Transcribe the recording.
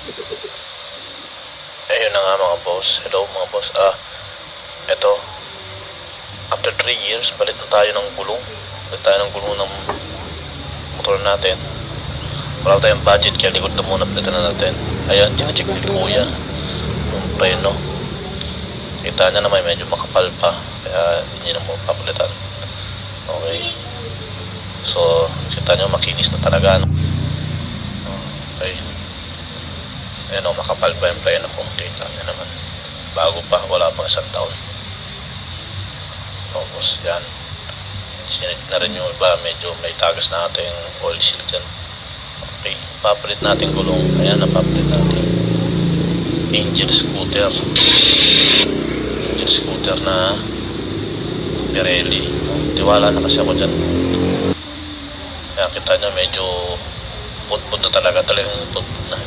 Ayun na nga mga boss. Hello mga boss. Eto. After 3 years, palit na tayo ng gulong. Palit tayo ng gulong ng motor natin. Wala tayong budget, kaya likod na muna palitan na natin. Ayan, chinecheck ni Kuya. Yung preno. Kita niya naman medyo makapal pa. Kaya hindi na mo papalitan. Okay. So, kita niyo makinis na talaga. No? Okay. Ayan o, makapal pa yung preno ko. Kita niya naman. Bago pa, wala pang 1 taon. Tapos, yan. Sinit na rin yung iba. Medyo may tagas na ating oil seal dyan. Okay. Papalit natin gulong. Ayan, napapalit natin. Angel scooter. Angel scooter na Pirelli. Tiwala na kasi ako dyan. Kaya kita nyo medyo putput na talaga. Talagang putput na.